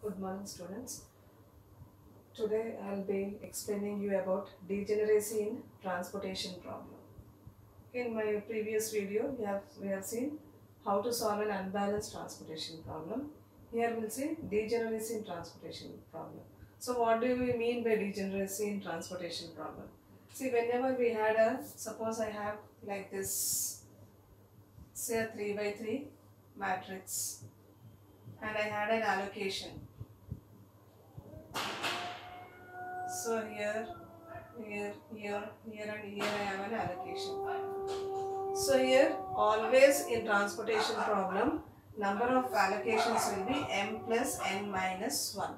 Good morning, students. Today I'll be explaining you about degeneracy in transportation problem. In my previous video, we have seen how to solve an unbalanced transportation problem. Here we'll see degeneracy in transportation problem. So what do we mean by degeneracy in transportation problem? See, whenever we had suppose I have like this, say a 3 by 3 matrix, and I had an allocation. So here and here I have an allocation. So here always in transportation problem, number of allocations will be m plus n minus 1.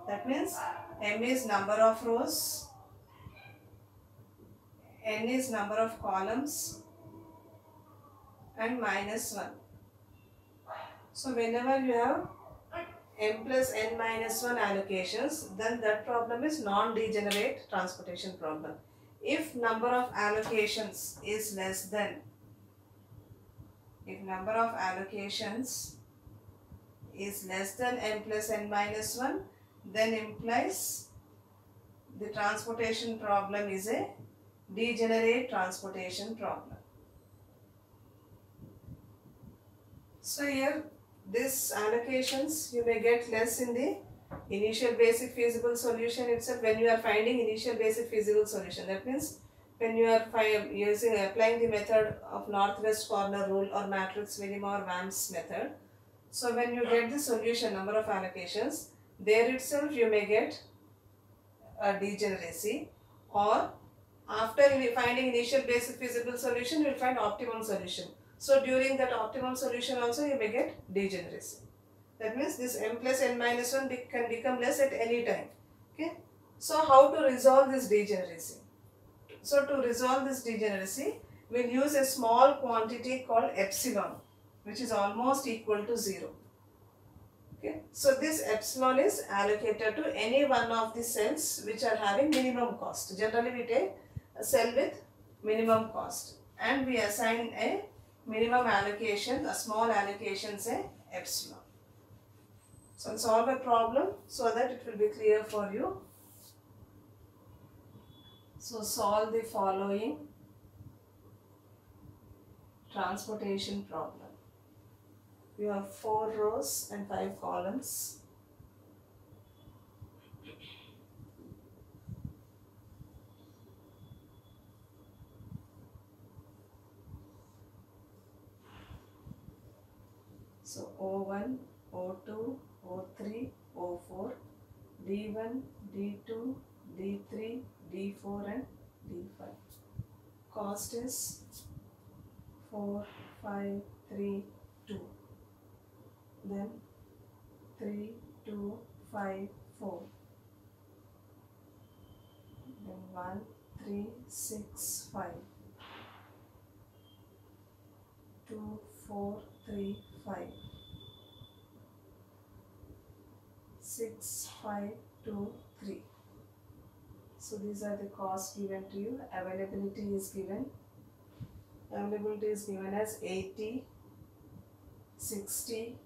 That means m is number of rows, n is number of columns, and minus 1. So whenever you have m plus n minus 1 allocations, then that problem is non-degenerate transportation problem. If number of allocations is less than, if number of allocations is less than m plus n minus 1, then implies the transportation problem is a degenerate transportation problem. So here this allocations you may get less in the initial basic feasible solution itself when you are finding initial basic feasible solution. That means when you are applying the method of northwest corner rule or matrix minima or WAMS method. So when you get the solution number of allocations, there itself you may get a degeneracy, or after finding initial basic feasible solution you will find optimum solution. So during that optimum solution also you may get degeneracy. That means this m plus n minus 1 can become less at any time. Okay. So how to resolve this degeneracy? So to resolve this degeneracy, we will use a small quantity called epsilon, which is almost equal to 0. Okay. So this epsilon is allocated to any one of the cells which are having minimum cost. Generally we take a cell with minimum cost and we assign a minimum allocation, a small allocation, say epsilon. So I'll solve a problem so that it will be clear for you. So solve the following transportation problem. You have 4 rows and 5 columns. So O1, O2, O3, O4, D1, D2, D3, D4 and D5. Cost is 4, 5, 3, 2. Then 3, 2, 5, 4. Then 1, 3, 6, 5. 2, 4, 3, 5. 6, 5, 2, 3. So these are the costs given to you. Availability is given. Availability is given as 80, 60,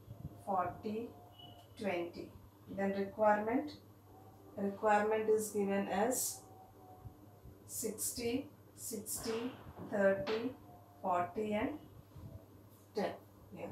40, 20. Then requirement is given as 60, 60, 30, 40 and 10. Yeah.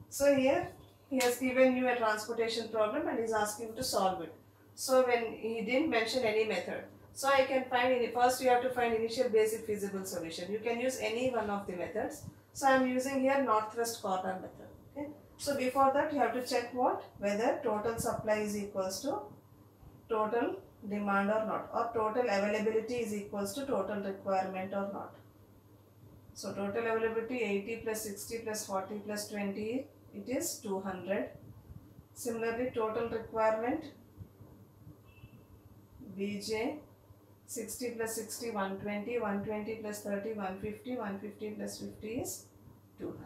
So here he has given you a transportation problem and is asking you to solve it. So when he didn't mention any method, so I can find, first you have to find initial basic feasible solution. You can use any one of the methods. So I am using here northwest corner method. Okay. So before that you have to check what? Whether total supply is equals to total demand or not, or total availability is equals to total requirement or not. So total availability 80 plus 60 plus 40 plus 20, it is 200. Similarly total requirement Bj 60 plus 60 120, 120 plus 30 150, 150 plus 50 is 200.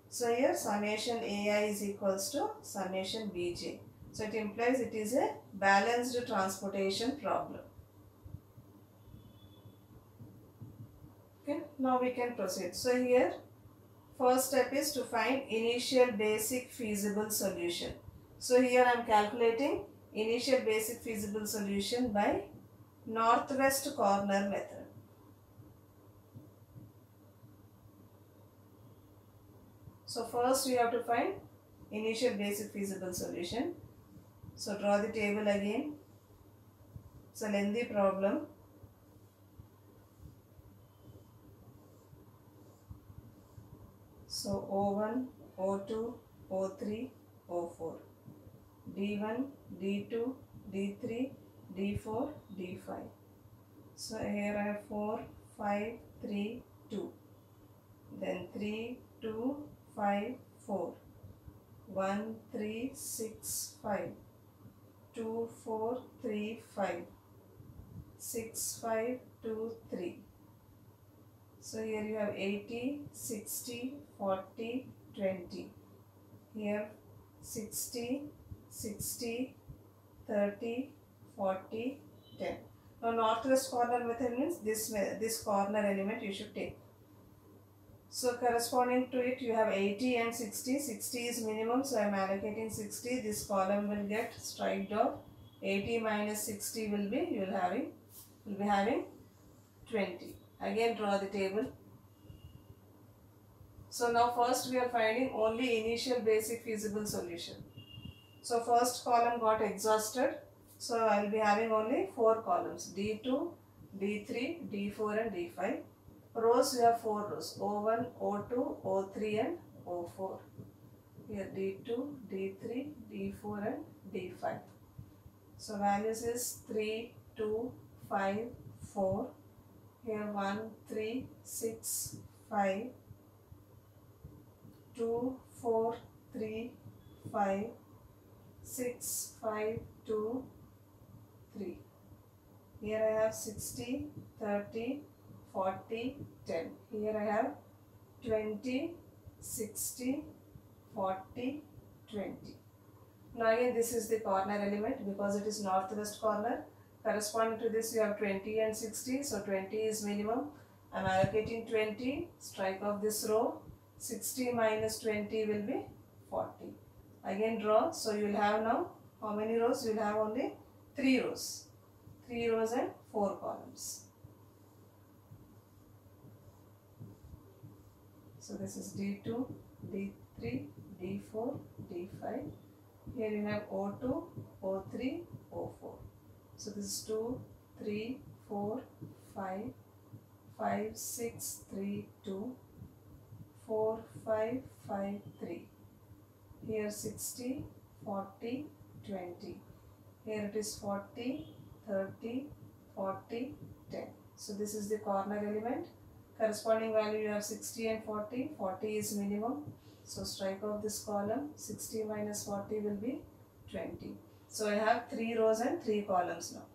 So here summation Ai is equals to summation Bj. So it implies it is a balanced transportation problem. Okay, now we can proceed. So here first step is to find initial basic feasible solution. So here I am calculating initial basic feasible solution by northwest corner method. So first we have to find initial basic feasible solution. So draw the table again. It's a lengthy problem. So O1, O2, O3, O4. D1, D2, D3, D4, D5. So here I have 4, 5, 3, 2. Then 3, 2, 5, 4. 1, 3, 6, 5. 2, 4, 3, 5. 6, 5, 2, 3. So here you have 80, 60, 40, 20. Here 60, 60, 30, 40, 10. Now northwest corner method means this corner element you should take. So corresponding to it you have 80 and 60. 60 is minimum, so I am allocating 60. This column will get striked off. 80 minus 60 will be, you will be having 20. Again draw the table. So now first we are finding only initial basic feasible solution. So first column got exhausted. So I will be having only 4 columns, D2, D3, D4 and D5. Rows we have 4 rows, O1, O2, O3 and O4. Here D2, D3, D4 and D5. So values is 3, 2, 5, 4. Here 1, 3, 6, 5. 2, 4, 3, 5, 6, 5, 2, 3. Here I have 60, 30, 40, 10. Here I have 20, 60, 40, 20. Now again this is the corner element because it is northwest corner. Corresponding to this you have 20 and 60. So 20 is minimum. I am allocating 20. Strike off this row. 60 minus 20 will be 40. Again draw. So you will have now how many rows? You will have only 3 rows. 3 rows and 4 columns. So this is D2, D3, D4, D5. Here you have O2, O3, O4. So this is 2, 3, 4, 5, 5, 6, 3, 2, 4, 5, 5, 3. Here 60, 40, 20. Here it is 40, 30, 40, 10. So this is the corner element. Corresponding value you have 60 and 40. 40 is minimum. So strike off this column. 60 minus 40 will be 20. So I have 3 rows and 3 columns now.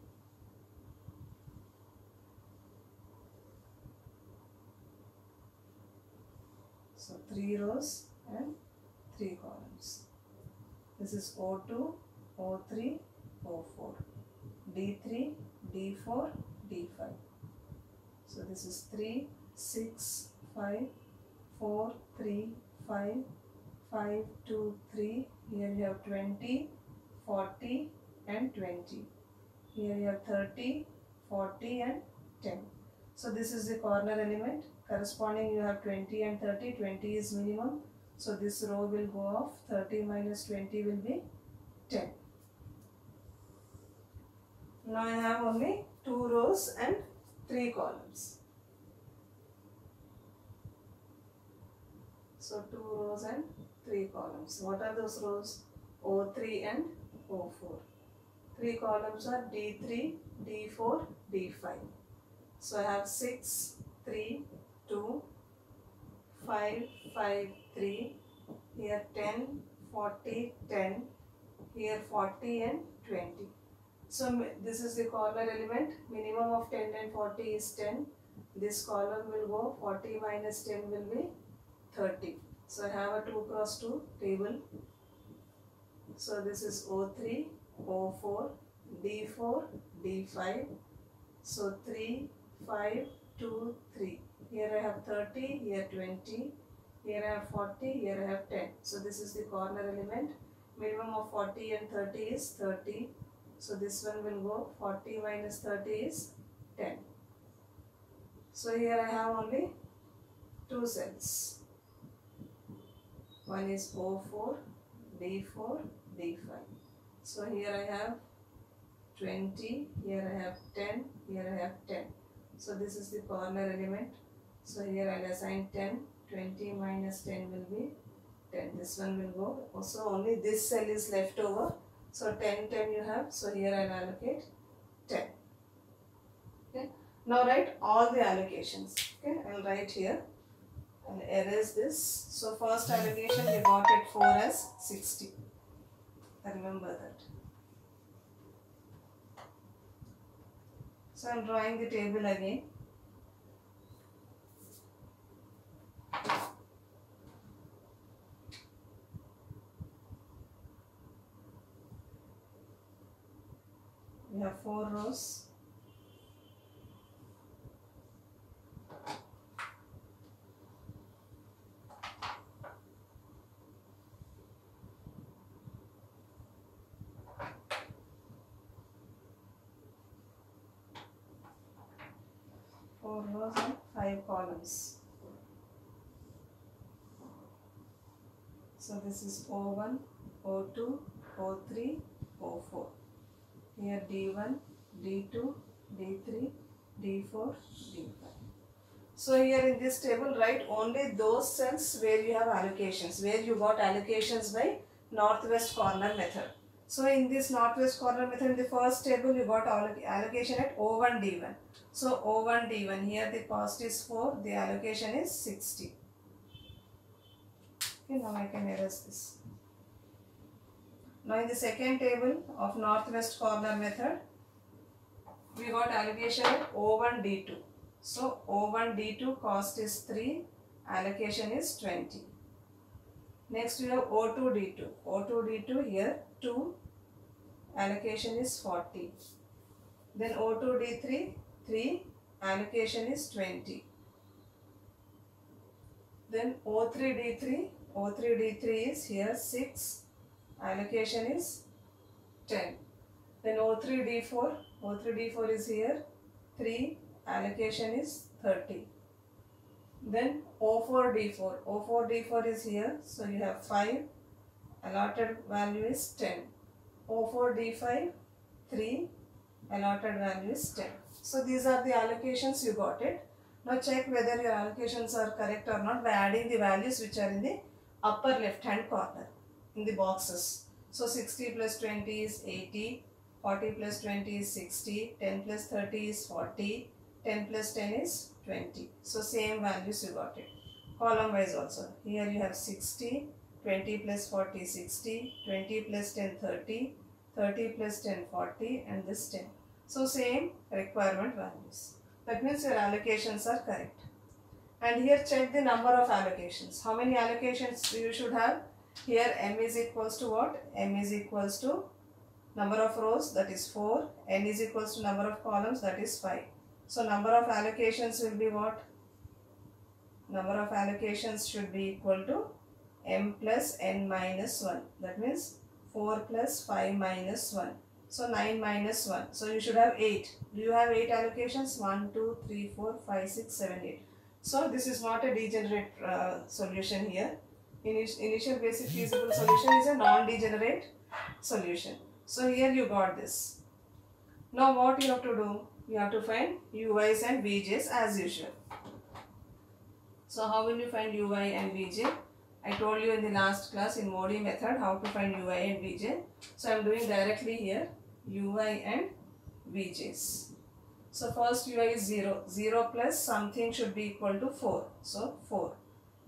So 3 rows and 3 columns. This is O2, O3, O4, D3, D4, D5. So this is 3, 6, 5, 4, 3, 5, 5, 2, 3. Here you have 20, 40 and 20. Here you have 30, 40 and 10. So this is the corner element. Corresponding you have 20 and 30. 20 is minimum. So this row will go off. 30 minus 20 will be 10. Now I have only 2 rows and 3 columns. So 2 rows and 3 columns. What are those rows? O3 and O4. 3 columns are D3, D4, D5. So I have 6, 3, 2, 5, 5, 3. Here 10, 40, 10. Here 40 and 20. So this is the corner element. Minimum of 10 and 40 is 10. This column will go 40 minus 10 will be 30. So I have a 2 cross 2 table. So this is O3, O4, D4, D5. So 3, 5, 2, 3. Here I have 30, here 20. Here I have 40, here I have 10. So this is the corner element. Minimum of 40 and 30 is 30. So this one will go 40 minus 30 is 10. So here I have only two cells. One is O4, D4, D5. So here I have 20, here I have 10, here I have 10. So this is the corner element. So here I will assign 10, 20 minus 10 will be 10. This one will go. Also only this cell is left over. So 10, 10 you have. So here I will allocate 10. Okay. Now write all the allocations. Okay. I will write here. I will erase this. So first allocation we got it 4 as 60. I remember that. So I am drawing the table again. We have 4 rows. Rows and 5 columns. So this is O1, O2, O3, O4. Here D1, D2, D3, D4, D5. So here in this table write only those cells where you have allocations, where you got allocations by northwest corner method. So in this northwest corner method, in the first table you got allocation at O1, D1. So O1, D1, here the cost is 4, the allocation is 60. Okay, now I can erase this. Now in the second table of northwest corner method, we got allocation at O1, D2. So O1, D2 cost is 3, allocation is 20. Next we have O2, D2. O2, D2 here 2, allocation is 40. Then O2, D3, 3, allocation is 20. Then O3, D3, O3, D3 is here 6, allocation is 10. Then O3, D4, O3, D4 is here 3, allocation is 30. Then O4, D4, O4, D4 is here, so you have 5, allotted value is 10. O4, D5, 3, allotted value is 10. So these are the allocations you got it. Now check whether your allocations are correct or not by adding the values which are in the upper left hand corner in the boxes. So 60 plus 20 is 80, 40 plus 20 is 60, 10 plus 30 is 40, 10 plus 10 is 20. So same values you got it. Column wise also. Here you have 60, 20 plus 40 60, 20 plus 10 30, 30 plus 10 40 and this 10. So same requirement values. That means your allocations are correct. And here check the number of allocations. How many allocations you should have? Here m is equals to what? M is equals to number of rows, that is 4. N is equals to number of columns, that is 5. So number of allocations will be what? Number of allocations should be equal to m plus n minus 1. That means 4 plus 5 minus 1. So 9 minus 1. So you should have 8. Do you have 8 allocations? 1, 2, 3, 4, 5, 6, 7, 8. So this is not a degenerate solution here. Initial basic feasible solution is a non-degenerate solution. So here you got this. Now what you have to do? You have to find ui's and vj's as usual. So how will you find ui and vj? I told you in the last class in Modi method how to find ui and vj. So I am doing directly here ui and vj's. So first ui is 0. 0 plus something should be equal to 4. So 4.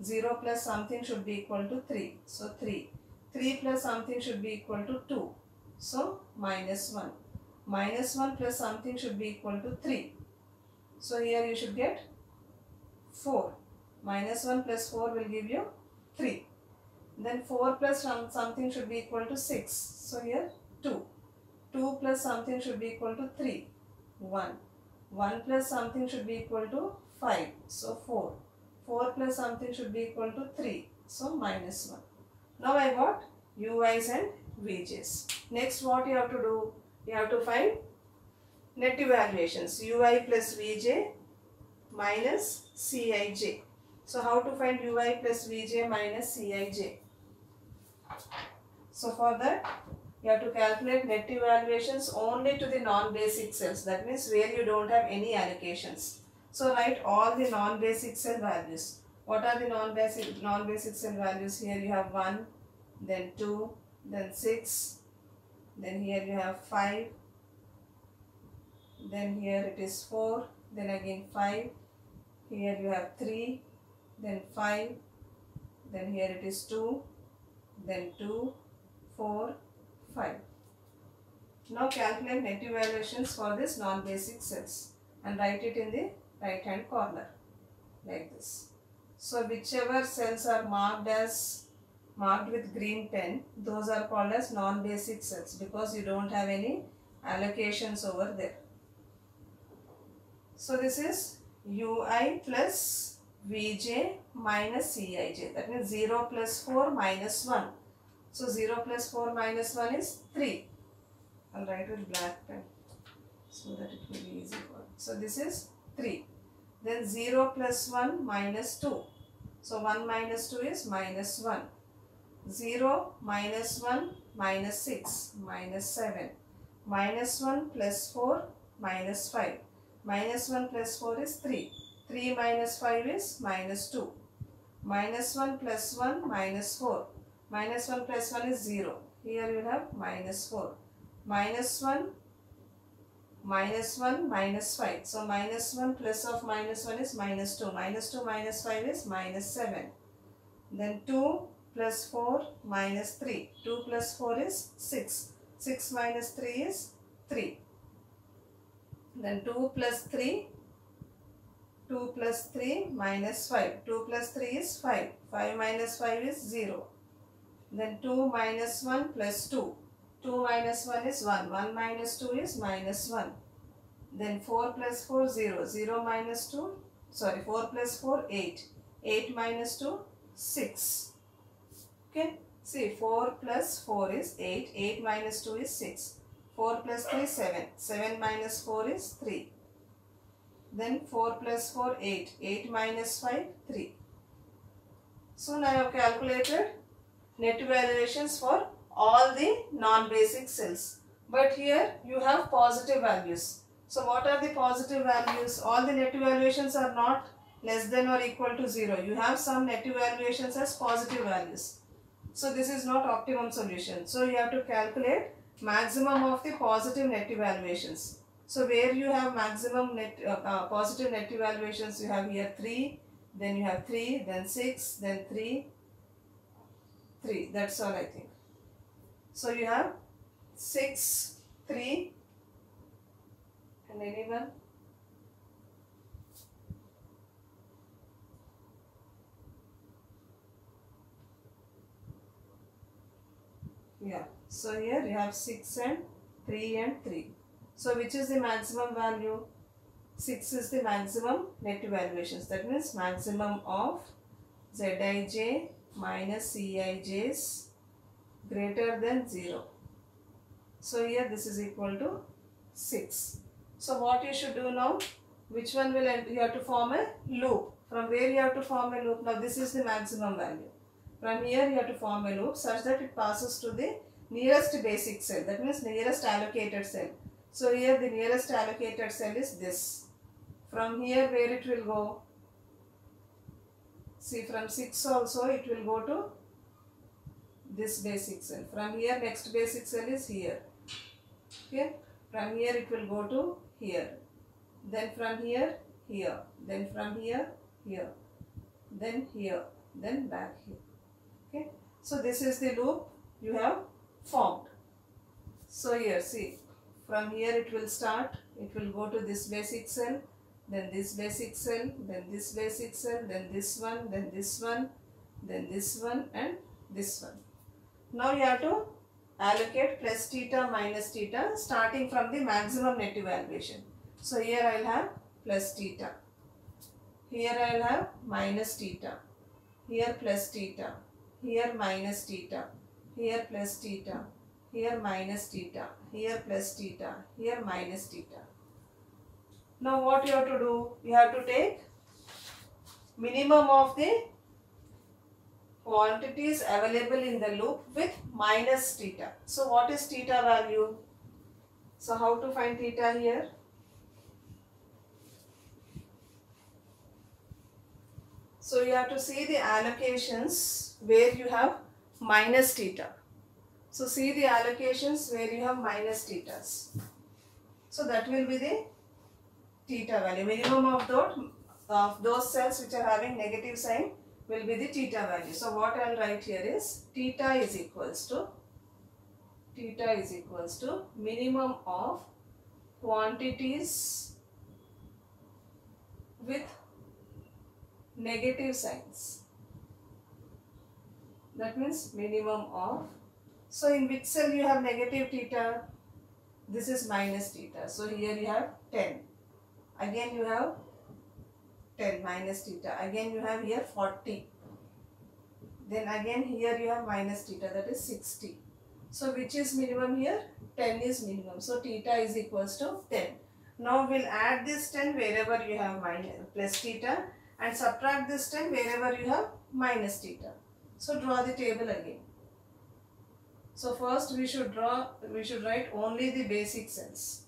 0 plus something should be equal to 3. So 3. 3 plus something should be equal to 2. So minus 1. Minus 1 plus something should be equal to 3. So here you should get 4. Minus 1 plus 4 will give you 3. Then 4 plus something should be equal to 6. So here 2. 2 plus something should be equal to 3. 1. 1 plus something should be equal to 5. So 4. 4 plus something should be equal to 3. So minus 1. Now I got UIs and VJs. Next, what you have to do? You have to find net evaluations. UI plus VJ minus Cij. So how to find UI plus Vj minus Cij? So for that, you have to calculate net evaluations only to the non-basic cells. That means where you don't have any allocations. So write all the non-basic cell values. What are the non-basic cell values? Here you have 1, then 2, then 6, then here you have 5, then here it is 4, then again 5, here you have 3, then 5, then here it is 2, then 2, 4, 5. Now calculate net evaluations for this non-basic cells and write it in the right hand corner like this. So whichever cells are marked with green pen, those are called as non-basic cells because you don't have any allocations over there. So this is UI plus Vj minus Cij. That means 0 plus 4 minus 1. So 0 plus 4 minus 1 is 3. I'll write with black pen so that it will be easy for. So this is 3. Then 0 plus 1 minus 2. So 1 minus 2 is minus 1. 0 minus 1 minus 6 minus 7. Minus 1 plus 4 minus 5. Minus 1 plus 4 is 3. 3 minus 5 is minus 2. Minus 1 plus 1 minus 4. Minus 1 plus 1 is 0. Here you have minus 4. Minus 1, minus 1, minus 5. So minus 1 plus of minus 1 is minus 2. Minus 2 minus 5 is minus 7. Then 2 plus 4 minus 3. 2 plus 4 is 6. 6 minus 3 is 3. Then 2 plus 3. 2 plus 3 minus 5. 2 plus 3 is 5. 5 minus 5 is 0. Then 2 minus 1 plus 2. 2 minus 1 is 1. 1 minus 2 is minus 1. Then 4 plus 4, 0. 0 minus 2, sorry, 4 plus 4, 8. 8 minus 2, 6. Okay. See, 4 plus 4 is 8. 8 minus 2 is 6. 4 plus 3, 7. 7 minus 4 is 3. Then 4 plus 4, 8. 8 minus 5, 3. So now I have calculated net evaluations for all the non-basic cells. But here you have positive values. So what are the positive values? All the net evaluations are not less than or equal to 0. You have some net evaluations as positive values. So this is not optimum solution. So you have to calculate maximum of the positive net evaluations. So where you have maximum positive net evaluations, you have here 3, then you have 3, then 6, then 3, 3. That's all I think. So you have 6, 3, and anyone? Yeah. So here you have 6 and 3 and 3. So which is the maximum value? 6 is the maximum net evaluations. That means maximum of Zij minus Cij's greater than 0. So here this is equal to 6. So what you should do now? Which one will end? You have to form a loop. From where you have to form a loop? Now this is the maximum value. From here you have to form a loop such that it passes to the nearest basic cell. That means nearest allocated cell. So here the nearest allocated cell is this. From here where it will go? See, from 6 also it will go to this basic cell. From here next basic cell is here. Okay. From here it will go to here. Then from here, here. Then from here, here. Then here. Then back here. Okay. So this is the loop you have formed. So here see, from here it will start. It will go to this basic cell. Then this basic cell. Then this basic cell. Then this one. Then this one. Then this one and this one. Now you have to allocate plus theta minus theta starting from the maximum net evaluation. So here I will have plus theta. Here I will have minus theta. Here plus theta. Here minus theta. here plus theta, here minus theta, here plus theta, here minus theta. Now what you have to do? You have to take minimum of the quantities available in the loop with minus theta. So what is theta value? So how to find theta here? So you have to see the allocations where you have minus theta. So see the allocations where you have minus thetas. So that will be the theta value. Minimum of those cells which are having negative sign will be the theta value. So what I will write here is theta is equals to minimum of quantities with negative signs. That means minimum of. So in which cell you have negative theta? This is minus theta. So here you have 10. Again you have 10 minus theta. Again you have here 40. Then again here you have minus theta, that is 60. So which is minimum here? 10 is minimum. So theta is equals to 10. Now we'll add this 10 wherever you have plus theta and subtract this 10 wherever you have minus theta. So draw the table again. So first we should write only the basic cells.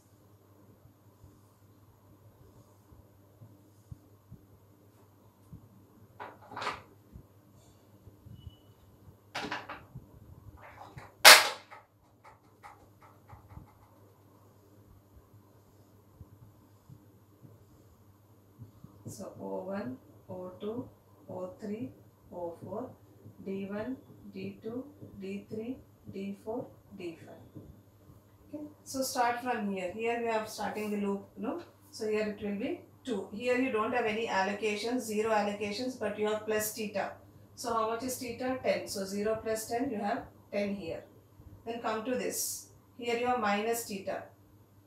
So O1, O2, O3, O4, D1, D2, D3, D4, D5. Okay. So start from here. Here we have starting the loop, no? So here it will be 2. Here you don't have any allocations, 0 allocations, but you have plus theta. So how much is theta? 10. So 0 plus 10, you have 10 here. Then come to this. Here you have minus theta.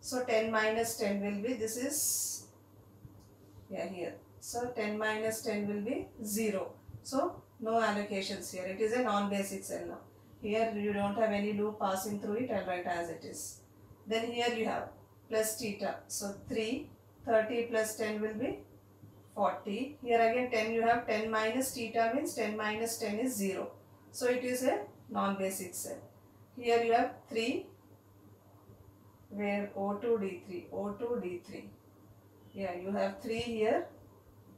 So 10 minus 10 will be, this is, here. So 10 minus 10 will be 0. So no allocations here. It is a non-basic cell now. Here you don't have any loop passing through it. I'll write as it is. Then here you have plus theta. So 3, 30 plus 10 will be 40. Here again 10 you have 10 minus theta means 10 minus 10 is 0. So it is a non-basic cell. Here you have 3 where O2 D3, O2 D3. Yeah, you have 3 here.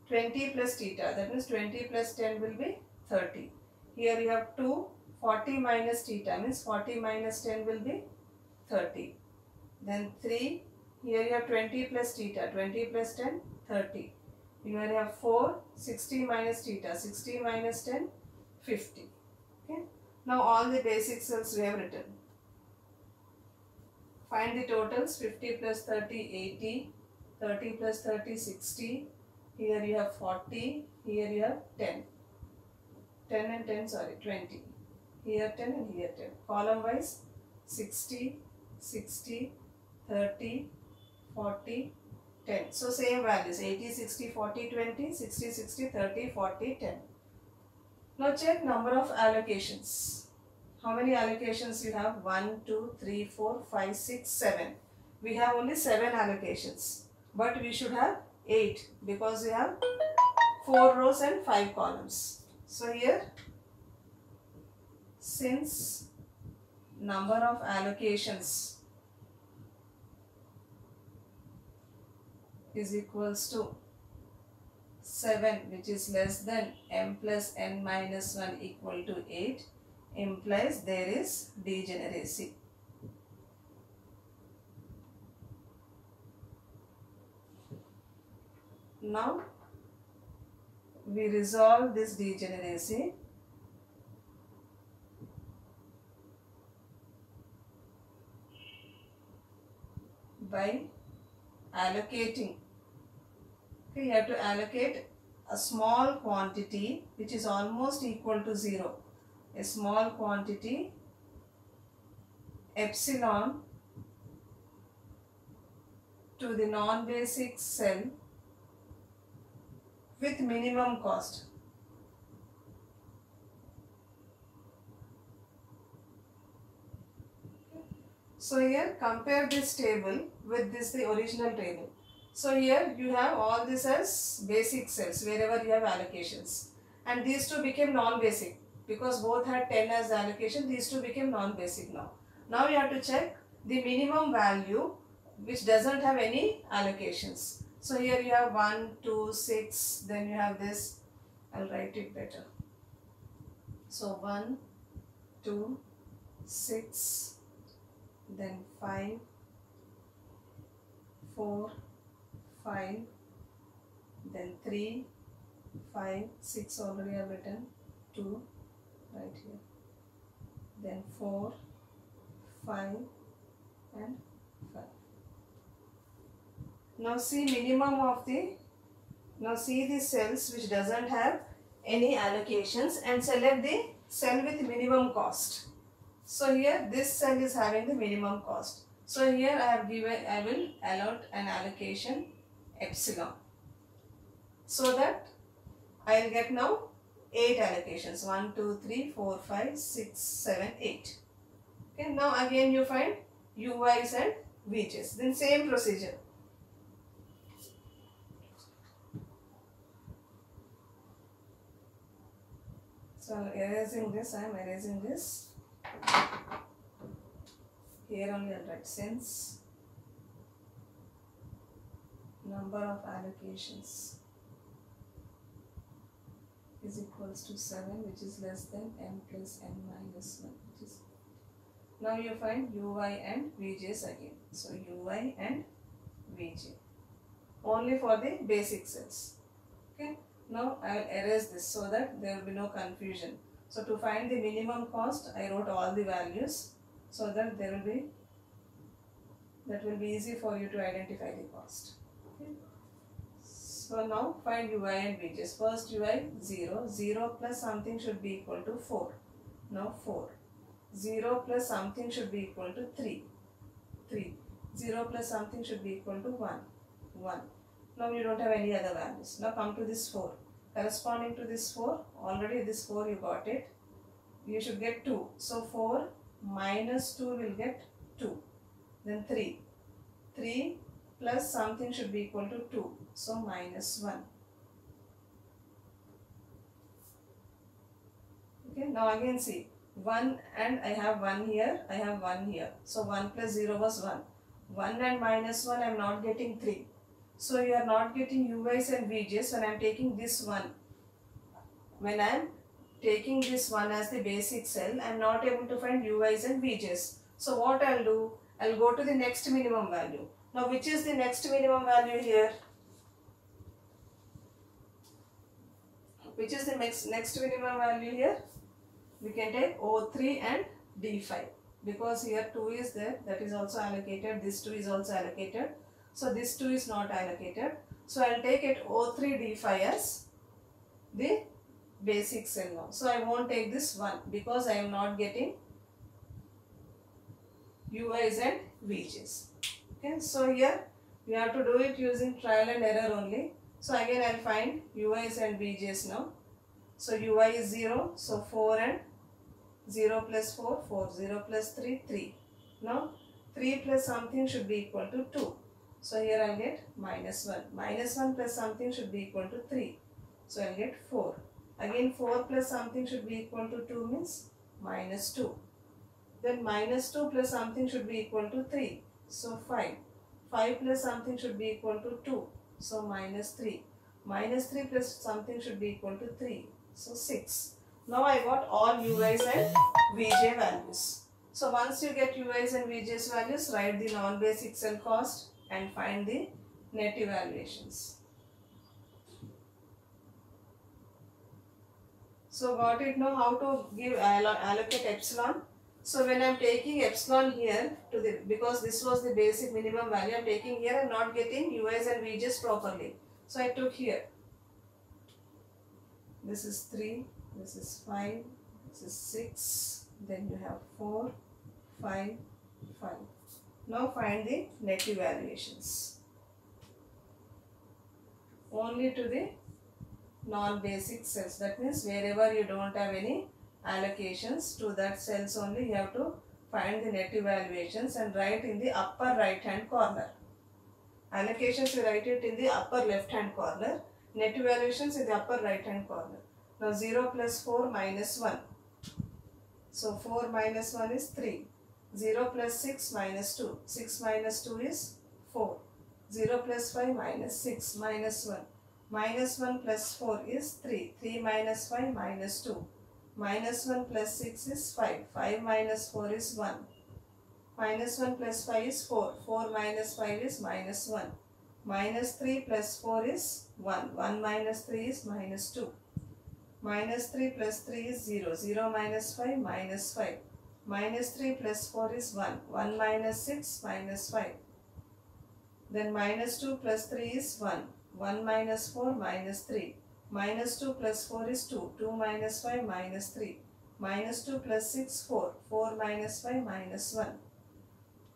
20 plus theta, that means 20 plus 10 will be 30. Here you have 2, 40 minus theta means 40 minus 10 will be 30. Then 3, here you have 20 plus theta, 20 plus 10, 30. Here you have 4, 60 minus theta, 60 minus 10, 50. Okay. Now all the basic cells we have written. Find the totals. 50 plus 30, 80. 30 plus 30, 60. Here you have 40. Here you have 10. 10 and 10, sorry, 20. Here 10 and here 10. Column wise 60, 60, 30, 40, 10. So same values 80, 60, 40, 20, 60, 60, 30, 40, 10. Now check number of allocations. How many allocations you have? 1, 2, 3, 4, 5, 6, 7. We have only 7 allocations. But we should have 8 because we have 4 rows and 5 columns. So here, since number of allocations is equals to 7, which is less than m plus n minus 1 equal to 8, implies there is degeneracy. Now we resolve this degeneracy by allocating. Okay, you have to allocate a small quantity which is almost equal to 0. A small quantity epsilon to the non-basic cell with minimum cost. So here compare this table with this the original table. So here you have all this as basic cells wherever you have allocations, and these two became non-basic because both had 10 as the allocation. These two became non-basic now. Now you have to check the minimum value which doesn't have any allocations. So here you have 1, 2, 6, then you have this. I'll write it better. So 1, 2, 6, then 5, 4, 5, then 3, 5, 6 already I have written, 2 right here, then 4, 5 and 5. Now see minimum of the, now see the cells which doesn't have any allocations and select the cell with minimum cost. So here this cell is having the minimum cost. So here I will allot an allocation epsilon. So that I will get now 8 allocations. 1, 2, 3, 4, 5, 6, 7, 8. Okay, now again you find UYs and VJs. Then same procedure. So erasing this, I am erasing this. Here only I will write since number of allocations is equals to 7, which is less than n plus n minus 1, which is, now you find UY and VJs again. So UY and VJ only for the basic cells. Okay. Now I will erase this so that there will be no confusion. So to find the minimum cost, I wrote all the values so that there will be, that will be easy for you to identify the cost. Okay. So now find UI and VJs. First UI 0, 0 plus something should be equal to 4. Now 4. 0 plus something should be equal to 3. 3. 0 plus something should be equal to 1. 1. Now you don't have any other values. Now come to this 4. Corresponding to this 4, already this 4 you got it. You should get 2. So 4 minus 2 will get 2. Then 3. 3 plus something should be equal to 2. So minus 1. Okay, now again see. 1 and I have 1 here, I have 1 here. So 1 plus 0 was 1. 1 and minus 1 I am not getting 3. So you are not getting UYs and VJs when I am taking this one. When I am taking this one as the basic cell, I am not able to find UYs and VJs. So what I will do, I will go to the next minimum value. Now which is the next minimum value here? Which is the next minimum value here? We can take O3 and D5 because here 2 is there, that is also allocated, this 2 is also allocated. So this 2 is not allocated. So I will take it O3 D5 as the basic cell now. So I won't take this 1 because I am not getting UIs and VJs. Okay, so here we have to do it using trial and error only. So again I will find UIs and VJs now. So UI is 0, so 4 and 0 plus 4, 4, 0 plus 3, 3. Now 3 plus something should be equal to 2. So here I will get minus 1. Minus 1 plus something should be equal to 3. So I will get 4. Again 4 plus something should be equal to 2 means minus 2. Then minus 2 plus something should be equal to 3. So 5. 5 plus something should be equal to 2. So minus 3. Minus 3 plus something should be equal to 3. So 6. Now I got all UIs and VJ values. So once you get UIs and VJs values, write the non-basic cell cost and find the net evaluations. So got it now how to give allocate epsilon. So when I am taking epsilon here to the, because this was the basic minimum value I am taking here, I am not getting UIs and VJs properly. So I took here. This is 3, this is 5, this is 6, then you have 4, 5, 5. Now find the net evaluations. Only to the non-basic cells. That means wherever you don't have any allocations, to that cells only you have to find the net evaluations and write in the upper right hand corner. Allocations we write it in the upper left hand corner. Net evaluations in the upper right hand corner. Now 0 plus 4 minus 1. So 4 minus 1 is 3. 0 plus 6 minus 2. 6 minus 2 is 4. 0 plus 5 minus 6 minus 1. Minus 1 plus 4 is 3. 3 minus 5 minus 2. Minus 1 plus 6 is 5. 5 minus 4 is 1. Minus 1 plus 5 is 4. 4 minus 5 is minus 1. Minus 3 plus 4 is 1. 1 minus 3 is minus 2. Minus 3 plus 3 is 0. 0 minus 5 minus 5. Minus 3 plus 4 is 1. 1 minus 6 minus 5. Then minus 2 plus 3 is 1. 1 minus 4 minus 3. Minus 2 plus 4 is 2. 2 minus 5 minus 3. Minus 2 plus 6, 4. 4 minus 5 minus 1.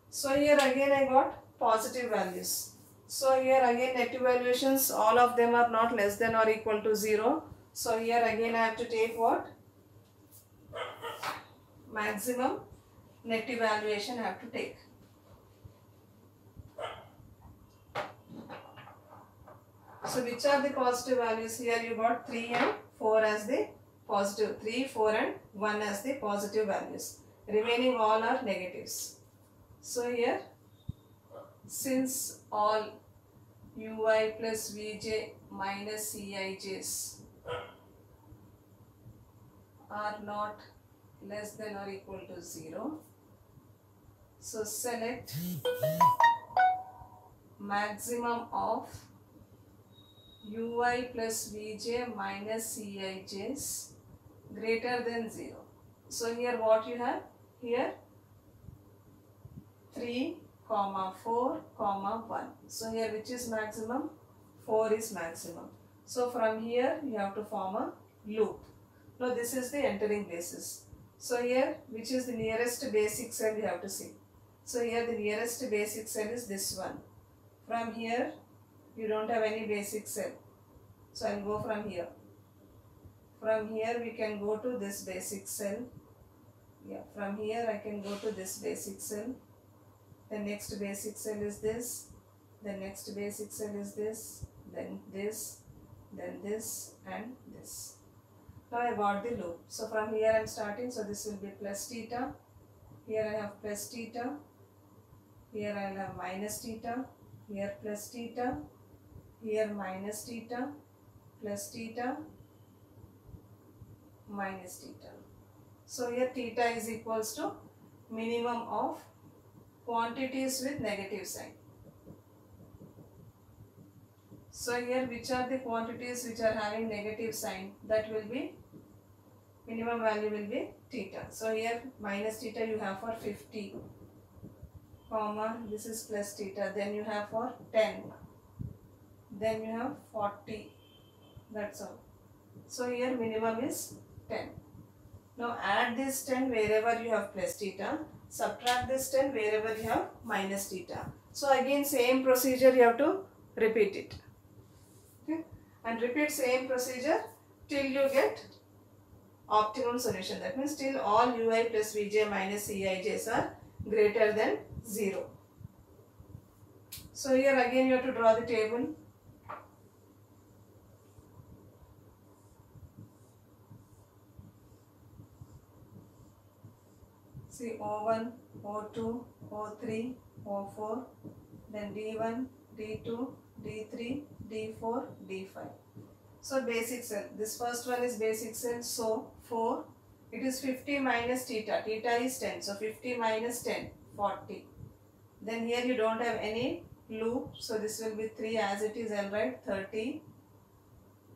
So here again I got positive values. So here again net evaluations, all of them are not less than or equal to 0. So here again I have to take what? Maximum net evaluation I have to take. So which are the positive values? Here you got 3 and 4 as the positive. 3, 4 and 1 as the positive values. Remaining all are negatives. So here, since all ui plus vj minuscij's are not less than or equal to 0, so select maximum of ui plus vj minuscij's greater than 0. So here what you have? Here 3, 4, 1. So here which is maximum? 4 is maximum. So from here you have to form a loop. Now this is the entering basis. So here which is the nearest basic cell you have to see. So here the nearest basic cell is this one. From here you don't have any basic cell. So I will go from here. From here we can go to this basic cell. Yeah, from here I can go to this basic cell. The next basic cell is this. The next basic cell is this. Then this and this. Now I got the loop. So from here I am starting. So this will be plus theta. Here I have plus theta. Here I will have minus theta. Here plus theta. Here minus theta. Plus theta. Minus theta. So here theta is equals to minimum of quantities with negative sign. So here which are the quantities which are having negative sign? That will be, minimum value will be theta. So here minus theta you have for 50, comma, this is plus theta. Then you have for 10. Then you have 40. That's all. So here minimum is 10. Now add this 10 wherever you have plus theta. Subtract this 10 wherever you have minus theta. So again same procedure you have to repeat it. Okay? And repeat same procedure till you get optimum solution. That means till all ui plus vj minuscij's are greater than 0. So here again you have to draw the table. See O1, O2, O3, O4, then D1, D2, D3, D4, D5. So basic cell. This first one is basic cell. So 4. It is 50 minus theta. Theta is 10. So 50 minus 10, 40. Then here you don't have any loop. So this will be 3 as it is. I'll write 30.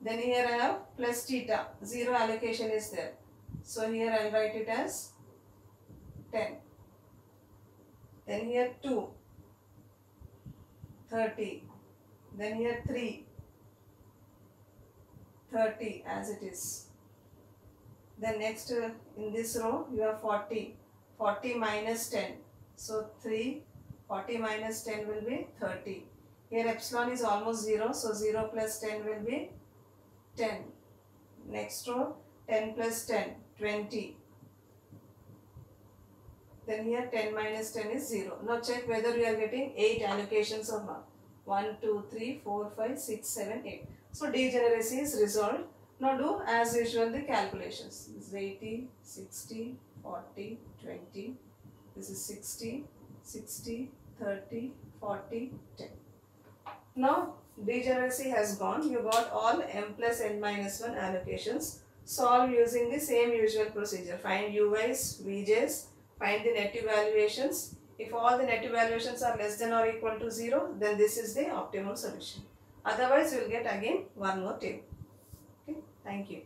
Then here I have plus theta. 0 allocation is there. So here I'll write it as 10. Then here 2, 30. Then here 3, 30 as it is. Then next in this row you have 40. 40 minus 10. So 3, 40 minus 10 will be 30. Here epsilon is almost 0. So 0 plus 10 will be 10. Next row 10 plus 10, 20. Then here 10 minus 10 is 0. Now check whether you are getting 8 allocations or not. 1, 2, 3, 4, 5, 6, 7, 8. So degeneracy is resolved. Now do as usual the calculations. This is 80, 60, 40, 20. This is 60, 60, 30, 40, 10. Now degeneracy has gone. You got all m plus n minus 1 allocations. Solve using the same usual procedure. Find ui's, vj's, find the net evaluations. If all the net evaluations are less than or equal to 0, then this is the optimal solution. Otherwise, you will get again one more table. Okay, thank you.